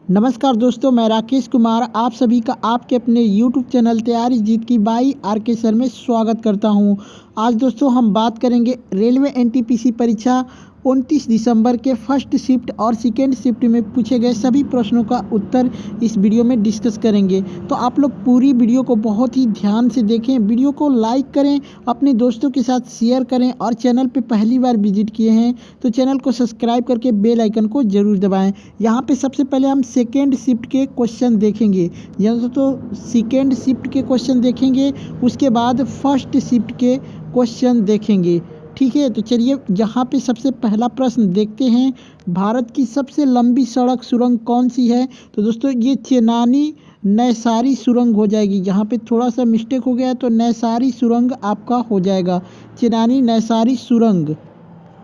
नमस्कार दोस्तों, मैं राकेश कुमार आप सभी का आपके अपने YouTube चैनल तैयारी जीत की बाई आर.के. सर में स्वागत करता हूं। आज दोस्तों हम बात करेंगे रेलवे एनटीपीसी परीक्षा 29 दिसंबर के फर्स्ट शिफ्ट और सेकेंड शिफ्ट में पूछे गए सभी प्रश्नों का उत्तर इस वीडियो में डिस्कस करेंगे। तो आप लोग पूरी वीडियो को बहुत ही ध्यान से देखें, वीडियो को लाइक करें, अपने दोस्तों के साथ शेयर करें और चैनल पे पहली बार विजिट किए हैं तो चैनल को सब्सक्राइब करके बेल आइकन को ज़रूर दबाएं। यहाँ पे सबसे पहले हम सेकेंड शिफ्ट के क्वेश्चन देखेंगे, यहाँ तो सेकेंड शिफ्ट के क्वेश्चन देखेंगे, उसके बाद फर्स्ट शिफ्ट के क्वेश्चन देखेंगे। ठीक है, तो चलिए यहाँ पे सबसे पहला प्रश्न देखते हैं। भारत की सबसे लंबी सड़क सुरंग कौन सी है? तो दोस्तों ये चेनानी नैसारी सुरंग हो जाएगी। यहाँ पे थोड़ा सा मिस्टेक हो गया तो नैसारी सुरंग आपका हो जाएगा, चेनानी नैसारी सुरंग।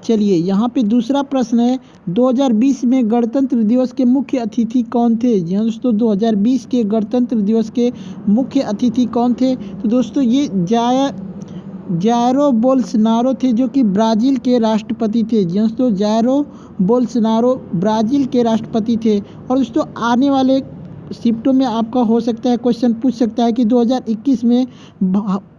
चलिए यहाँ पे दूसरा प्रश्न है, 2020 में गणतंत्र दिवस के मुख्य अतिथि कौन थे? जी हाँ दोस्तों, 2020 के गणतंत्र दिवस के मुख्य अतिथि कौन थे? तो दोस्तों ये जायरो बोल्सोनारो थे, जो कि ब्राज़ील के राष्ट्रपति थे। जी हाँ दोस्तों, जायरो बोल्सोनारो ब्राज़ील के राष्ट्रपति थे। और दोस्तों आने वाले शिफ्टों में आपका हो सकता है क्वेश्चन पूछ सकता है कि 2021 में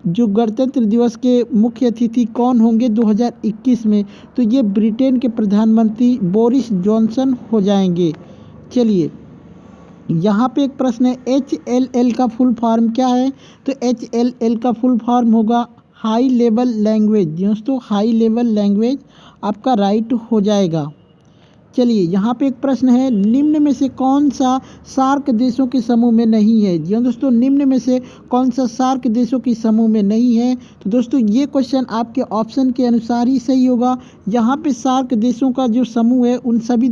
जो गणतंत्र दिवस के मुख्य अतिथि कौन होंगे 2021 में? तो ये ब्रिटेन के प्रधानमंत्री बोरिस जॉनसन हो जाएंगे। चलिए यहाँ पे एक प्रश्न है, HLL का फुल फॉर्म क्या है? तो HLL का फुल फॉर्म होगा हाई लेवल लैंग्वेज। दोस्तों हाई लेवल लैंग्वेज आपका राइट हो जाएगा। चलिए यहाँ पे एक प्रश्न है, निम्न में से कौन सा सार्क देशों के समूह में नहीं है? जी हाँ दोस्तों, निम्न में से कौन सा सार्क देशों के समूह में नहीं है? तो दोस्तों ये क्वेश्चन आपके ऑप्शन के अनुसार ही सही होगा। यहाँ पे सार्क देशों का जो समूह है उन सभी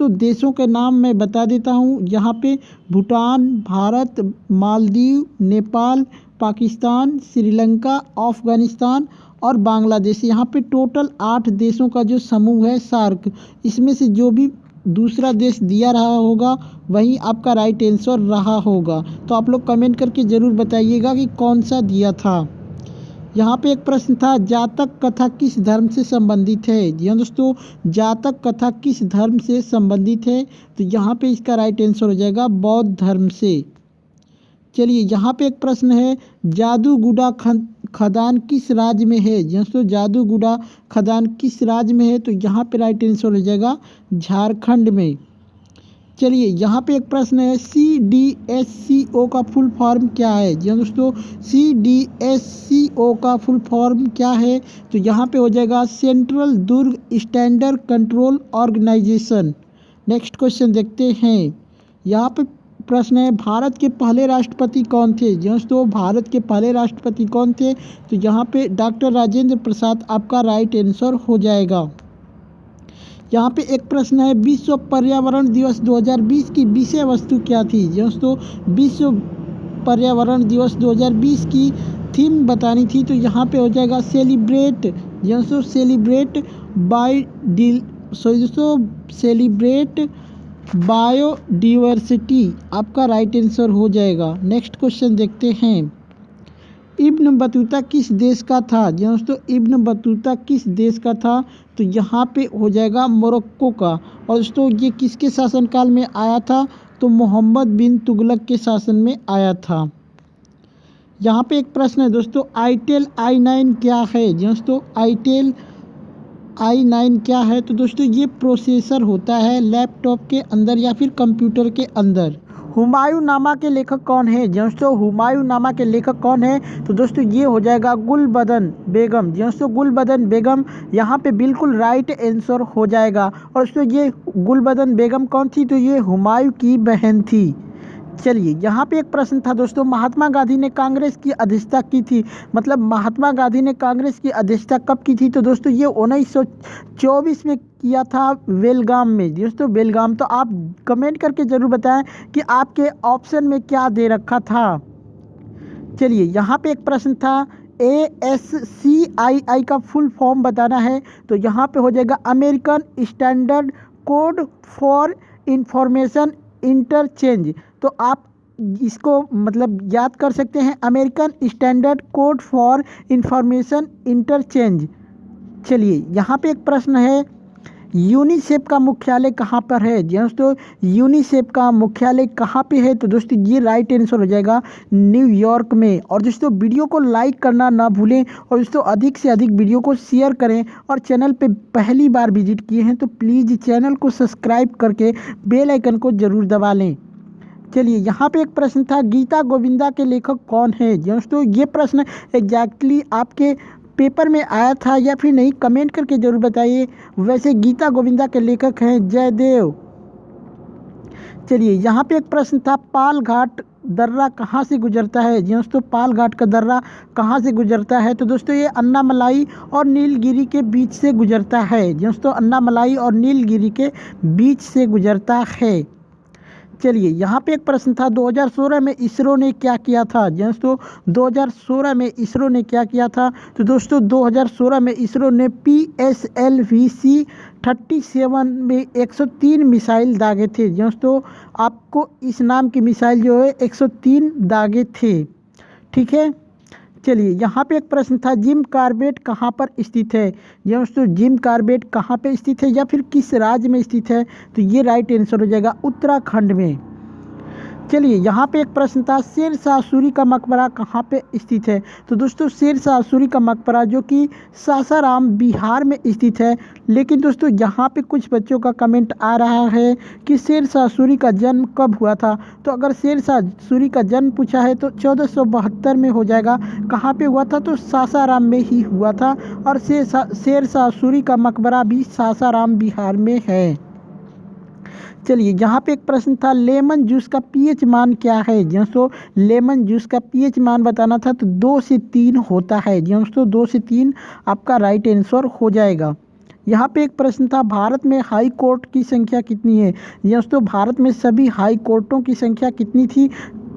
देशों के नाम मैं बता देता हूँ। यहाँ पे भूटान, भारत, मालदीव, नेपाल, पाकिस्तान, श्रीलंका, अफगानिस्तान और बांग्लादेश। यहाँ पे टोटल 8 देशों का जो समूह है सार्क, इसमें से जो भी दूसरा देश दिया रहा होगा वही आपका राइट आंसर रहा होगा। तो आप लोग कमेंट करके ज़रूर बताइएगा कि कौन सा दिया था। यहाँ पे एक प्रश्न था, जातक कथा किस धर्म से संबंधित है? जी हाँ दोस्तों, जातक कथा किस धर्म से संबंधित है? तो यहाँ पे इसका राइट आंसर हो जाएगा बौद्ध धर्म से। चलिए यहाँ पे एक प्रश्न है, जादूगुड़ा खदान किस राज्य में है? दोस्तों जादूगुड़ा खदान किस राज्य में है? तो यहाँ पे राइट आंसर हो जाएगा झारखंड में। चलिए यहाँ पे एक प्रश्न है, CDSCO का फुल फॉर्म क्या है? जी हाँ दोस्तों, CDSCO का फुल फॉर्म क्या है? तो यहाँ पे हो जाएगा central drug standard control organisation. Next question देखते हैं। यहाँ पे प्रश्न है, भारत के पहले राष्ट्रपति कौन थे? जी हाँ दोस्तों, भारत के पहले राष्ट्रपति कौन थे? तो यहाँ पे डॉक्टर राजेंद्र प्रसाद आपका राइट आंसर हो जाएगा। यहाँ पे एक प्रश्न है, विश्व पर्यावरण दिवस 2020 की विषय वस्तु क्या थी? जी हाँ दोस्तों, विश्व पर्यावरण दिवस 2020 की थीम बतानी थी। तो यहाँ पे हो जाएगा सेलिब्रेट। जी हाँ दोस्तों, सेलिब्रेट बायोडिवर्सिटी आपका राइट आंसर हो जाएगा। नेक्स्ट क्वेश्चन देखते हैं, इब्न बतूता किस देश का था? जी हाँ दोस्तों, इब्न बतूता किस देश का था? तो यहाँ पे हो जाएगा मोरक्को का। और दोस्तों ये किसके शासनकाल में आया था? तो मोहम्मद बिन तुगलक के शासन में आया था। यहाँ पे एक प्रश्न है दोस्तों, आईटेल i9 क्या है? जी हाँ दोस्तों, आईटेल i9 क्या है? तो दोस्तों ये प्रोसेसर होता है लैपटॉप के अंदर या फिर कंप्यूटर के अंदर। हुमायूं नामा के लेखक कौन है? दोस्तों हुमायूं नामा के लेखक कौन है? तो दोस्तों ये हो जाएगा गुलबदन बेगम। दोस्तों गुलबदन बेगम यहाँ पे बिल्कुल राइट आंसर हो जाएगा। और दोस्तों ये गुलबदन बेगम कौन थी? तो ये हुमायूं की बहन थी। चलिए यहाँ पे एक प्रश्न था दोस्तों, महात्मा गांधी ने कांग्रेस की अध्यक्षता की थी, मतलब महात्मा गांधी ने कांग्रेस की अध्यक्षता कब की थी? तो दोस्तों ये 1924 में किया था बेलगाम में। दोस्तों बेलगाम। तो आप कमेंट करके ज़रूर बताएं कि आपके ऑप्शन में क्या दे रखा था। चलिए यहाँ पे एक प्रश्न था, ASCII का फुल फॉर्म बताना है। तो यहाँ पे हो जाएगा American standard code for information interchange. तो आप इसको मतलब याद कर सकते हैं, American standard code for information interchange. चलिए यहाँ पे एक प्रश्न है, यूनिसेफ का मुख्यालय कहाँ पर है? जी दोस्तों, यूनिसेफ का मुख्यालय कहाँ पे है? तो दोस्तों ये राइट आंसर हो जाएगा न्यूयॉर्क में। और दोस्तों वीडियो को लाइक करना ना भूलें और दोस्तों अधिक से अधिक वीडियो को शेयर करें। और चैनल पे पहली बार विजिट किए हैं तो प्लीज़ चैनल को सब्सक्राइब करके बेल आइकन को ज़रूर दबा लें। चलिए, यहाँ पे एक प्रश्न था, गीता गोविंदा के लेखक कौन है? दोस्तों ये प्रश्न एग्जैक्टली आपके पेपर में आया था या फिर नहीं, कमेंट करके जरूर बताइए। वैसे गीता गोविंदा के लेखक हैं जयदेव। चलिए, यहाँ पे एक प्रश्न था, पाल घाट दर्रा कहाँ से गुजरता है? दोस्तों पाल घाट का दर्रा कहाँ से गुजरता है? तो दोस्तों ये अन्नामलाई और नीलगिरी के बीच से गुजरता है। दोस्तों अन्नामलाई और नीलगिरी के बीच से गुजरता है। चलिए, यहाँ पे एक प्रश्न था, 2016 में इसरो ने क्या किया था? दोस्तों 2016 में इसरो ने क्या किया था? तो दोस्तों 2016 में इसरो ने PSLV-37 में 103 मिसाइल दागे थे। दोस्तों आपको इस नाम की मिसाइल जो है 103 दागे थे। ठीक है। चलिए, यहाँ पे एक प्रश्न था, जिम कॉर्बेट कहाँ पर स्थित है? दोस्तों जिम कॉर्बेट कहाँ पे स्थित है या फिर किस राज्य में स्थित है? तो ये राइट आंसर हो जाएगा उत्तराखंड में। चलिए, यहाँ पे एक प्रश्न था, शेर शाह सूरी का मकबरा कहाँ पे स्थित है? तो दोस्तों शेर शाह सूरी का मकबरा जो कि सासाराम बिहार में स्थित है। लेकिन दोस्तों यहाँ पे कुछ बच्चों का कमेंट आ रहा है कि शेर शाह सूरी का जन्म कब हुआ था? तो अगर शेर शाह सूरी का जन्म पूछा है तो 1472 में हो जाएगा। कहाँ पे हुआ था? तो सासाराम में ही हुआ था। और शेर शाह सूरी का मकबरा भी सासाराम बिहार में है। चलिए, यहाँ पे एक प्रश्न था, लेमन जूस का पीएच मान क्या है? दोस्तों लेमन जूस का पीएच मान बताना था तो 2 से 3 होता है। दोस्तों 2 से 3 आपका राइट आंसर हो जाएगा। यहाँ पे एक प्रश्न था, भारत में हाई कोर्ट की संख्या कितनी है? दोस्तों भारत में सभी हाई कोर्टों की संख्या कितनी थी,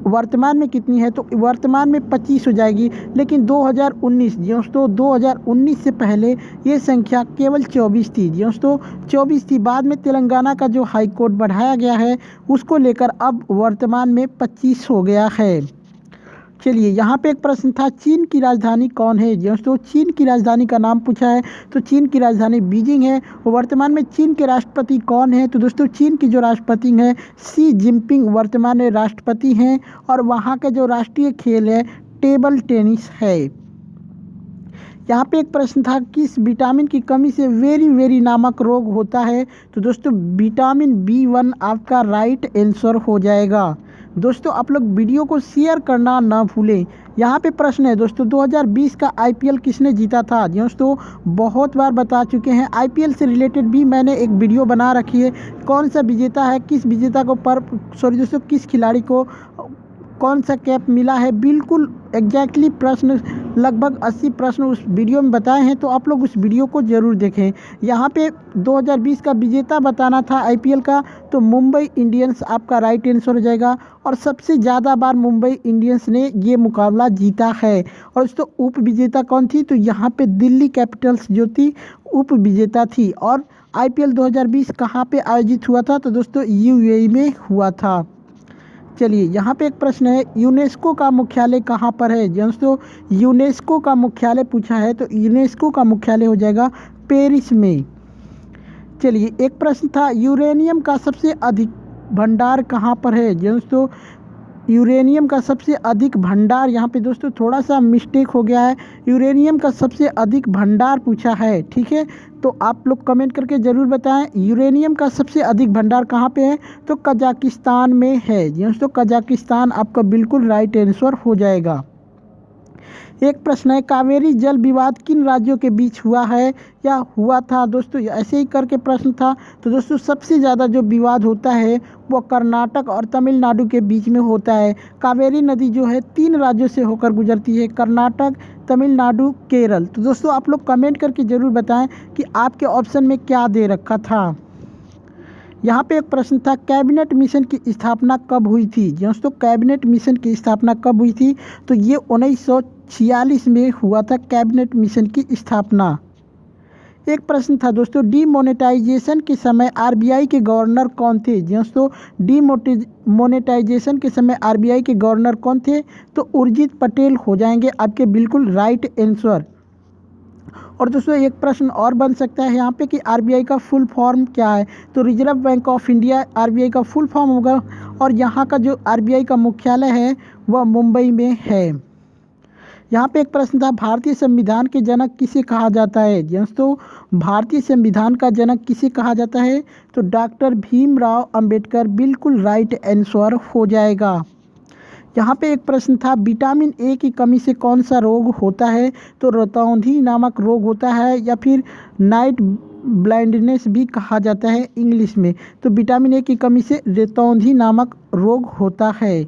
वर्तमान में कितनी है? तो वर्तमान में 25 हो जाएगी। लेकिन 2019 दोस्तों 2019 से पहले ये संख्या केवल 24 थी। दोस्तों 24 थी। बाद में तेलंगाना का जो हाई कोर्ट बढ़ाया गया है उसको लेकर अब वर्तमान में 25 हो गया है। चलिए, यहाँ पे एक प्रश्न था, चीन की राजधानी कौन है? दोस्तों चीन की राजधानी का नाम पूछा है तो चीन की राजधानी बीजिंग है। वर्तमान में चीन के राष्ट्रपति कौन है? तो दोस्तों चीन की जो राष्ट्रपति हैं शी जिनपिंग वर्तमान में राष्ट्रपति हैं। और वहाँ का जो राष्ट्रीय खेल है टेबल टेनिस है। यहाँ पे एक प्रश्न था, किस विटामिन की कमी से वेरी नामक रोग होता है? तो दोस्तों विटामिन B1 आपका राइट आंसर हो जाएगा। दोस्तों आप लोग वीडियो को शेयर करना ना भूलें। यहाँ पे प्रश्न है दोस्तों, 2020 का IPL किसने जीता था? दोस्तों बहुत बार बता चुके हैं, IPL से रिलेटेड भी मैंने एक वीडियो बना रखी है। कौन सा विजेता है, किस विजेता को दोस्तों किस खिलाड़ी को कौन सा कैप मिला है, बिल्कुल एग्जैक्टली प्रश्न लगभग 80 प्रश्न उस वीडियो में बताए हैं। तो आप लोग उस वीडियो को ज़रूर देखें। यहाँ पे 2020 का विजेता बताना था IPL का तो मुंबई इंडियंस आपका राइट आंसर हो जाएगा। और सबसे ज़्यादा बार मुंबई इंडियंस ने ये मुकाबला जीता है। और दोस्तों उप विजेता कौन थी? तो यहाँ पे दिल्ली कैपिटल्स जो थी उप विजेता थी। और IPL 2020 कहाँ पे आयोजित हुआ था? तो दोस्तों UAE में हुआ था। चलिए, यहाँ पे एक प्रश्न है, यूनेस्को का मुख्यालय कहाँ पर है? दोस्तों यूनेस्को का मुख्यालय पूछा है तो यूनेस्को का मुख्यालय हो जाएगा पेरिस में। चलिए, एक प्रश्न था, यूरेनियम का सबसे अधिक भंडार कहाँ पर है? दोस्तों यूरेनियम का सबसे अधिक भंडार, यहाँ पे दोस्तों थोड़ा सा मिस्टेक हो गया है, यूरेनियम का सबसे अधिक भंडार पूछा है। ठीक है, तो आप लोग कमेंट करके ज़रूर बताएं यूरेनियम का सबसे अधिक भंडार कहाँ पे है? तो कजाकिस्तान में है। दोस्तों कजाकिस्तान आपका बिल्कुल राइट आंसर हो जाएगा। एक प्रश्न है, कावेरी जल विवाद किन राज्यों के बीच हुआ है या हुआ था? दोस्तों ऐसे ही करके प्रश्न था। तो दोस्तों सबसे ज़्यादा जो विवाद होता है वो कर्नाटक और तमिलनाडु के बीच में होता है। कावेरी नदी जो है 3 राज्यों से होकर गुजरती है, कर्नाटक, तमिलनाडु, केरल। तो दोस्तों आप लोग कमेंट करके ज़रूर बताएं कि आपके ऑप्शन में क्या दे रखा था। यहाँ पे एक प्रश्न था, कैबिनेट मिशन की स्थापना कब हुई थी? दोस्तों कैबिनेट मिशन की स्थापना कब हुई थी? तो ये 1946 में हुआ था कैबिनेट मिशन की स्थापना। एक प्रश्न था दोस्तों, डीमोनेटाइजेशन के समय RBI के गवर्नर कौन थे? दोस्तों डीमोनेटाइजेशन के समय RBI के गवर्नर कौन थे? तो उर्जित पटेल हो जाएंगे आपके बिल्कुल राइट आंसर। और दोस्तों एक प्रश्न और बन सकता है यहाँ पे कि आरबीआई का फुल फॉर्म क्या है। तो reserve bank of India RBI का फुल फॉर्म होगा, और यहाँ का जो आरबीआई का मुख्यालय है वह मुंबई में है। यहाँ पे एक प्रश्न था, भारतीय संविधान के जनक किसे कहा जाता है। दोस्तों भारतीय संविधान का जनक किसे कहा जाता है, तो डॉक्टर भीमराव अंबेडकर बिल्कुल राइट आंसर हो जाएगा। यहाँ पे एक प्रश्न था, विटामिन ए की कमी से कौन सा रोग होता है। तो रतौंधी नामक रोग होता है, या फिर नाइट ब्लाइंडनेस भी कहा जाता है इंग्लिश में। तो विटामिन ए की कमी से रतौंधी नामक रोग होता है।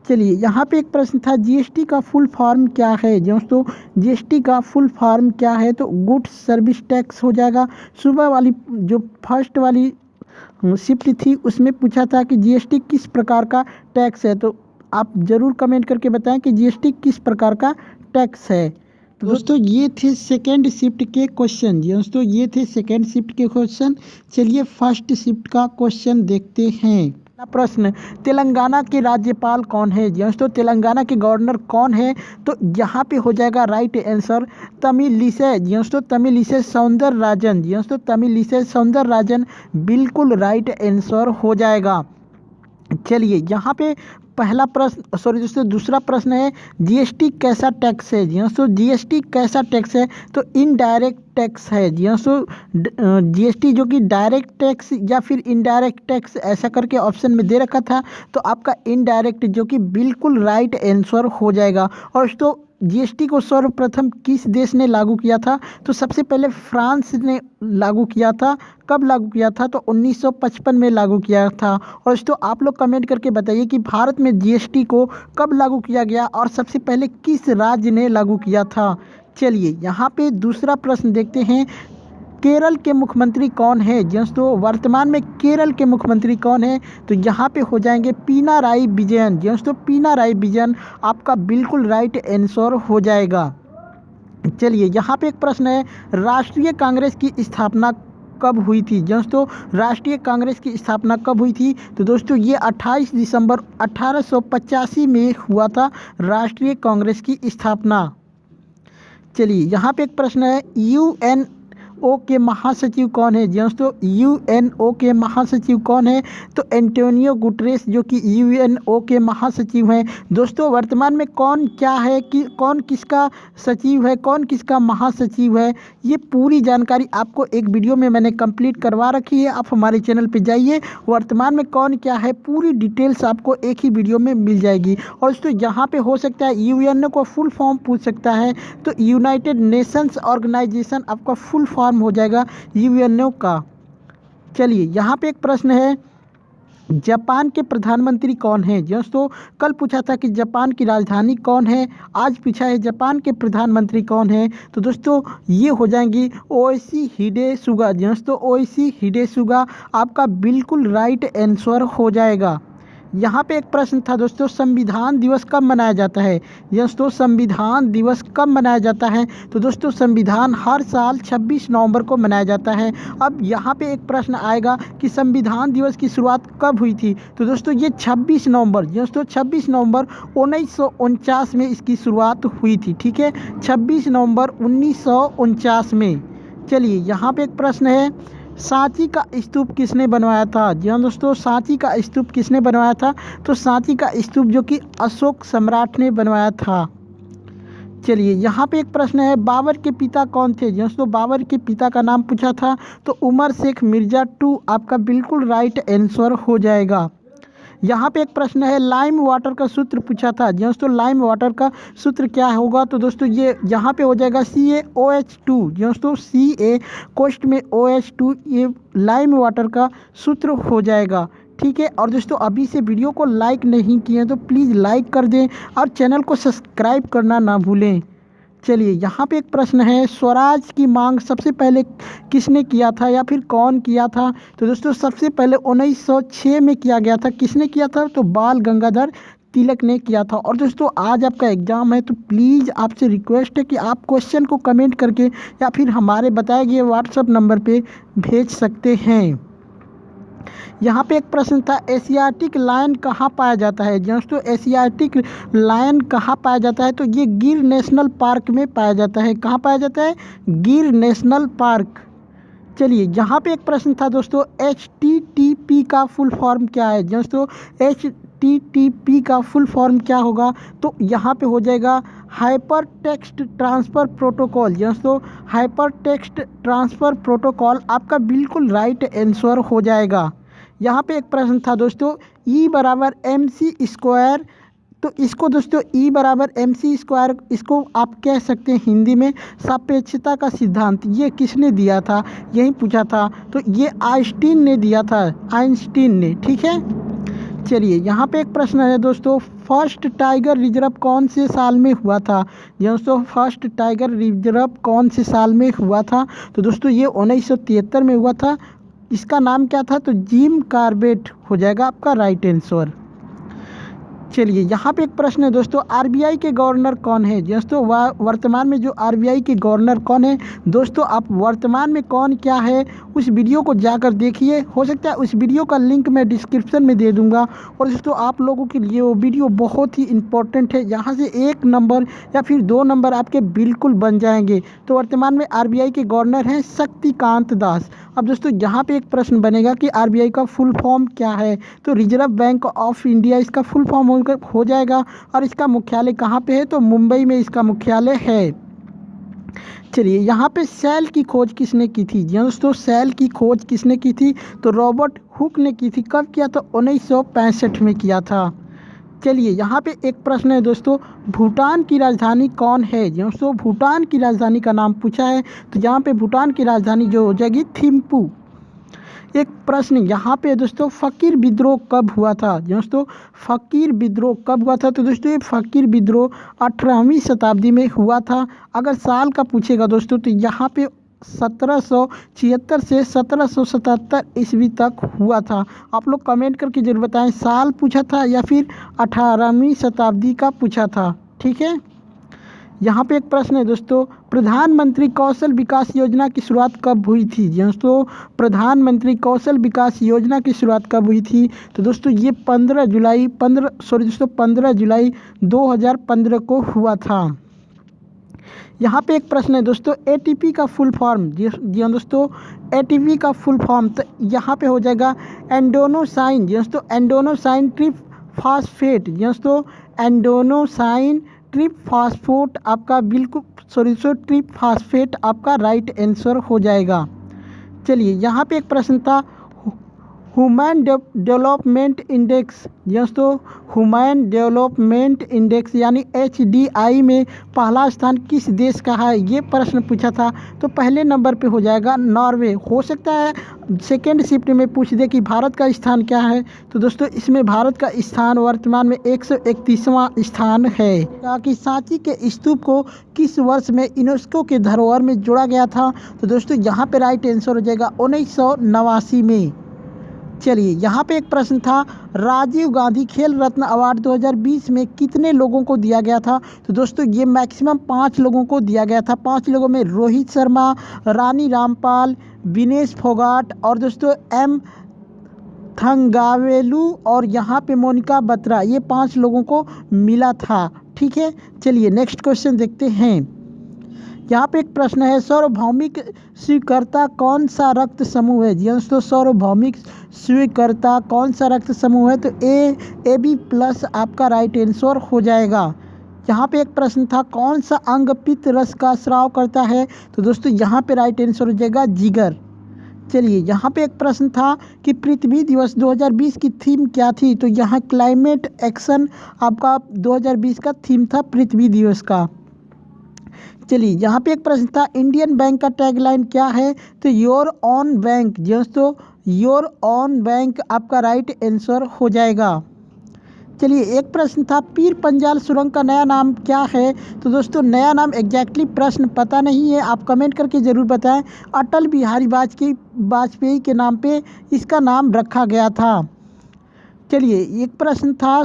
चलिए यहाँ पे एक प्रश्न था, जीएसटी का फुल फॉर्म क्या है। दोस्तों जीएसटी का फुल फॉर्म क्या है, तो गुड्स सर्विस टैक्स हो जाएगा। सुबह वाली जो फर्स्ट वाली शिफ्ट थी उसमें पूछा था कि जीएसटी किस प्रकार का टैक्स है, तो आप ज़रूर कमेंट करके बताएं कि जीएसटी किस प्रकार का टैक्स है। तो दोस्तों ये थे सेकेंड शिफ्ट के क्वेश्चन। दोस्तों ये थे सेकेंड शिफ्ट के क्वेश्चन। चलिए फर्स्ट शिफ्ट का क्वेश्चन देखते हैं। पहला प्रश्न, तेलंगाना के राज्यपाल कौन है। दोस्तों तेलंगाना के गवर्नर कौन है, तो यहाँ पे हो जाएगा राइट आंसर तमिलिसै। दोस्तों तमिलिसै सौंदरराजन। दोस्तों तमिलिसै सौंदरराजन बिल्कुल राइट आंसर हो जाएगा। चलिए यहाँ पे पहला प्रश्न दोस्तों दूसरा प्रश्न है, जीएसटी कैसा टैक्स है। दोस्तों जीएसटी कैसा टैक्स है, तो इनडायरेक्ट टैक्स है। दोस्तों जीएसटी जो कि डायरेक्ट टैक्स या फिर इनडायरेक्ट टैक्स ऐसा करके ऑप्शन में दे रखा था, तो आपका इनडायरेक्ट जो कि बिल्कुल राइट आंसर हो जाएगा। और दोस्तों जीएसटी को सर्वप्रथम किस देश ने लागू किया था, तो सबसे पहले फ्रांस ने लागू किया था। कब लागू किया था, तो 1955 में लागू किया था। और दोस्तों आप लोग कमेंट करके बताइए कि भारत में जीएसटी को कब लागू किया गया और सबसे पहले किस राज्य ने लागू किया था। चलिए यहाँ पे दूसरा प्रश्न देखते हैं, केरल के मुख्यमंत्री कौन है। दोस्तों वर्तमान में केरल के मुख्यमंत्री कौन है, तो यहाँ पे हो जाएंगे पिनाराई विजयन। दोस्तों पिनाराई विजयन आपका बिल्कुल राइट आंसर हो जाएगा। चलिए यहाँ पे एक प्रश्न है, राष्ट्रीय कांग्रेस की स्थापना कब हुई थी। दोस्तों राष्ट्रीय कांग्रेस की स्थापना कब हुई थी, तो दोस्तों ये 28 दिसंबर 1885 में हुआ था राष्ट्रीय कांग्रेस की स्थापना। चलिए यहाँ पे एक प्रश्न है, यूएनओ के महासचिव कौन है। दोस्तों यूएनओ के महासचिव कौन है, तो एंटोनियो गुटरेस जो कि यूएनओ के महासचिव हैं। दोस्तों वर्तमान में कौन क्या है कि कौन किसका सचिव है, कौन किसका महासचिव है, ये पूरी जानकारी आपको एक वीडियो में मैंने कंप्लीट करवा रखी है। आप हमारे चैनल पे जाइए, वर्तमान में कौन क्या है पूरी डिटेल्स आपको एक ही वीडियो में मिल जाएगी। और दोस्तों यहाँ पे हो सकता है यूएनओ को फुल फॉर्म पूछ सकता है, तो यूनाइटेड नेशंस ऑर्गेनाइजेशन आपका फुल फॉर्म हो जाएगा यूएनओ का। चलिए यहाँ पे एक प्रश्न है, जापान के प्रधानमंत्री कौन है। दोस्तों कल पूछा था कि जापान की राजधानी कौन है, आज पूछा है जापान के प्रधानमंत्री कौन है, तो दोस्तों ये हो जाएंगी ओइशी हिडे सुगा। दोस्तों ओइशी हिडे सुगा आपका बिल्कुल राइट आंसर हो जाएगा। यहाँ पे एक प्रश्न था दोस्तों, संविधान दिवस कब मनाया जाता है। दोस्तों संविधान दिवस कब मनाया जाता है, तो दोस्तों संविधान हर साल 26 नवंबर को मनाया जाता है। अब यहाँ पे एक प्रश्न आएगा कि संविधान दिवस की शुरुआत कब हुई थी, तो दोस्तों ये 26 नवंबर। दोस्तों 26 नवंबर 1949 में इसकी शुरुआत हुई थी। ठीक है 26 नवंबर 1949 में। चलिए यहाँ पे एक प्रश्न है, सांची का स्तूप किसने बनवाया था। जी हाँ दोस्तों सांची का स्तूप किसने बनवाया था, तो सांची का स्तूप जो कि अशोक सम्राट ने बनवाया था। चलिए यहाँ पे एक प्रश्न है, बाबर के पिता कौन थे। दोस्तों बाबर के पिता का नाम पूछा था, तो उमर शेख मिर्ज़ा II आपका बिल्कुल राइट आंसर हो जाएगा। यहाँ पे एक प्रश्न है, लाइम वाटर का सूत्र पूछा था। दोस्तों लाइम वाटर का सूत्र क्या होगा, तो दोस्तों ये यहाँ पे हो जाएगा CaOH2। दोस्तों Ca कोष्ठ में OH2 ये लाइम वाटर का सूत्र हो जाएगा। ठीक है और दोस्तों अभी से वीडियो को लाइक नहीं किए तो प्लीज़ लाइक कर दें और चैनल को सब्सक्राइब करना ना भूलें। चलिए यहाँ पे एक प्रश्न है, स्वराज की मांग सबसे पहले किसने किया था या फिर कौन किया था, तो दोस्तों सबसे पहले 1906 में किया गया था। किसने किया था, तो बाल गंगाधर तिलक ने किया था। और दोस्तों आज आपका एग्ज़ाम है तो प्लीज़ आपसे रिक्वेस्ट है कि आप क्वेश्चन को कमेंट करके या फिर हमारे बताए गए व्हाट्सएप नंबर पे भेज सकते हैं। यहाँ पे एक प्रश्न था, एशियाटिक लायन कहाँ पाया जाता है। दोस्तों एशियाटिक लायन कहाँ पाया जाता है, तो ये गिर नेशनल पार्क में पाया जाता है। कहाँ पाया जाता है, गिर नेशनल पार्क। चलिए यहाँ पे एक प्रश्न था दोस्तों, HTTP का फुल फॉर्म क्या है। दोस्तों HTTP का फुल फॉर्म क्या होगा, तो यहाँ पे हो जाएगा हाइपर टेक्स्ट ट्रांसफ़र प्रोटोकॉल। दोस्तों हाइपर टेक्स्ट ट्रांसफ़र प्रोटोकॉल आपका बिल्कुल राइट आंसर हो जाएगा। यहाँ पे एक प्रश्न था दोस्तों, E बराबर MC², तो इसको दोस्तों E बराबर MC², इसको आप कह सकते हैं हिंदी में सापेक्षता का सिद्धांत। ये किसने दिया था, यही पूछा था, तो ये आइंस्टीन ने दिया था, आइंस्टीन ने। ठीक है, चलिए यहाँ पे एक प्रश्न है दोस्तों, फर्स्ट टाइगर रिजर्व कौन से साल में हुआ था। दोस्तों फर्स्ट टाइगर रिजर्व कौन से साल में हुआ था, तो दोस्तों ये 1973 में हुआ था। इसका नाम क्या था, तो जिम कॉर्बेट हो जाएगा आपका राइट आंसर। चलिए यहाँ पे एक प्रश्न है दोस्तों, RBI के गवर्नर कौन है। दोस्तों वर्तमान में जो RBI के गवर्नर कौन है, दोस्तों आप वर्तमान में कौन क्या है उस वीडियो को जाकर देखिए। हो सकता है उस वीडियो का लिंक मैं डिस्क्रिप्शन में दे दूंगा। और दोस्तों आप लोगों के लिए वो वीडियो बहुत ही इंपॉर्टेंट है, यहाँ से 1 नंबर या फिर 2 नंबर आपके बिल्कुल बन जाएंगे। तो वर्तमान में RBI के गवर्नर हैं शक्तिकांत दास। अब दोस्तों यहाँ पे एक प्रश्न बनेगा कि RBI का फुल फॉर्म क्या है, तो रिजर्व बैंक ऑफ इंडिया इसका फुल फॉर्म हो जाएगा। और इसका मुख्यालय कहाँ पे है, तो मुंबई में इसका मुख्यालय है। चलिए यहाँ पे सेल की खोज किसने की थी। दोस्तों सेल की खोज किसने की थी, तो रॉबर्ट हुक ने की थी। कब किया था, 1965 में किया था। चलिए यहाँ पे एक प्रश्न है दोस्तों, भूटान की राजधानी कौन है। दोस्तों भूटान की राजधानी का नाम पूछा है, तो यहाँ पे भूटान की राजधानी जो हो जाएगी थिम्पू। एक प्रश्न यहाँ पे दोस्तों, फ़कीर विद्रोह कब हुआ था। दोस्तों फ़कीर विद्रोह कब हुआ था, तो दोस्तों ये फ़कीर विद्रोह 18वीं शताब्दी में हुआ था। अगर साल का पूछेगा दोस्तों, तो यहाँ पे 1776 से 1777 ईस्वी तक हुआ था। आप लोग कमेंट करके जरूर बताएं, साल पूछा था या फिर 18वीं शताब्दी का पूछा था। ठीक है, यहाँ पे एक प्रश्न है दोस्तों, प्रधानमंत्री कौशल विकास योजना की शुरुआत कब हुई थी। दोस्तों प्रधानमंत्री कौशल विकास योजना की शुरुआत कब हुई थी, तो दोस्तों ये 15 जुलाई 2015 को हुआ था। यहाँ पे एक प्रश्न है दोस्तों, ATP का फुल फॉर्म। जी दोस्तों ATP का फुल फॉर्म, तो यहाँ पे हो जाएगा एंडोनोसाइन। दोस्तों एंडोनोसाइन ट्रिपफॉस्फेट। दोस्तों एंडोनोसाइन ट्रिपफॉस्फेट आपका ट्रिपफॉस्फेट आपका राइट आंसर हो जाएगा। चलिए यहाँ पे एक प्रश्न था, ह्यूमन डेवलपमेंट इंडेक्स। दोस्तों ह्यूमन डेवलपमेंट इंडेक्स यानी HDI में पहला स्थान किस देश का है, ये प्रश्न पूछा था। तो पहले नंबर पे हो जाएगा नॉर्वे। हो सकता है सेकेंड शिफ्ट में पूछ दे कि भारत का स्थान क्या है, तो दोस्तों इसमें भारत का स्थान वर्तमान में 131वां स्थान है। ताकि सांची के स्तूप को किस वर्ष में यूनेस्को के धरोहर में जोड़ा गया था, तो दोस्तों यहाँ पे राइट आंसर हो जाएगा 1989 में। चलिए यहाँ पे एक प्रश्न था, राजीव गांधी खेल रत्न अवार्ड 2020 में कितने लोगों को दिया गया था, तो दोस्तों ये मैक्सिमम 5 लोगों को दिया गया था। 5 लोगों में रोहित शर्मा, रानी रामपाल, विनेश फोगाट और दोस्तों M थंगावेलू और यहाँ पे मोनिका बत्रा, ये 5 लोगों को मिला था। ठीक है, चलिए नेक्स्ट क्वेश्चन देखते हैं। यहाँ पे एक प्रश्न है, सार्वभौमिक स्वीकर्ता कौन सा रक्त समूह है। दोस्तों सार्वभौमिक स्वीकर्ता कौन सा रक्त समूह है, तो AB+ आपका राइट आंसर हो जाएगा। यहाँ पे एक प्रश्न था, कौन सा अंग पित्त रस का स्राव करता है, तो दोस्तों यहाँ पे राइट आंसर हो जाएगा जिगर। चलिए यहाँ पे एक प्रश्न था कि पृथ्वी दिवस 2020 की थीम क्या थी, तो यहाँ क्लाइमेट एक्शन आपका 2020 का थीम था पृथ्वी दिवस का। चलिए यहाँ पे एक प्रश्न था, इंडियन बैंक का टैगलाइन क्या है, तो योर ऑन बैंक। दोस्तों योर ऑन बैंक आपका राइट आंसर हो जाएगा। चलिए एक प्रश्न था, पीर पंजाल सुरंग का नया नाम क्या है, तो दोस्तों नया नाम एग्जैक्टली प्रश्न पता नहीं है, आप कमेंट करके ज़रूर बताएं। अटल बिहारी वाजपेयी के नाम पे इसका नाम रखा गया था। चलिए एक प्रश्न था,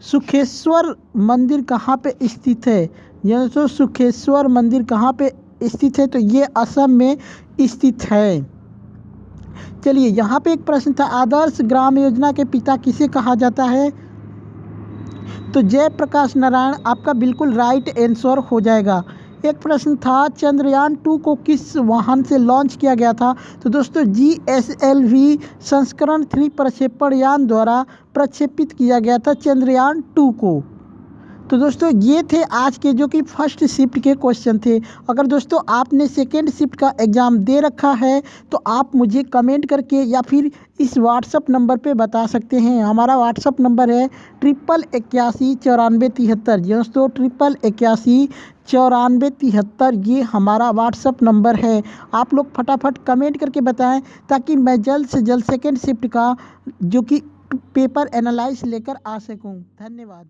सुखेश्वर मंदिर कहाँ पे स्थित है। दोस्तों सुखेश्वर मंदिर कहाँ पे स्थित है, तो ये असम में स्थित है। चलिए यहाँ पे एक प्रश्न था, आदर्श ग्राम योजना के पिता किसे कहा जाता है? तो जयप्रकाश नारायण आपका बिल्कुल राइट आंसर हो जाएगा। एक प्रश्न था, चंद्रयान 2 को किस वाहन से लॉन्च किया गया था? तो दोस्तों GSLV संस्करण 3 प्रक्षेपण यान द्वारा प्रक्षेपित किया गया था चंद्रयान 2 को। तो दोस्तों ये थे आज के जो कि फर्स्ट शिफ्ट के क्वेश्चन थे। अगर दोस्तों आपने सेकेंड शिफ्ट का एग्ज़ाम दे रखा है तो आप मुझे कमेंट करके या फिर इस व्हाट्सअप नंबर पे बता सकते हैं। हमारा व्हाट्सअप नंबर है 88819493। दोस्तों 88819493 ये हमारा व्हाट्सअप नंबर है। आप लोग फटाफट कमेंट करके बताएं ताकि मैं जल्द से जल्द सेकेंड शिफ्ट का जो कि पेपर एनालाइज लेकर आ सकूं। धन्यवाद।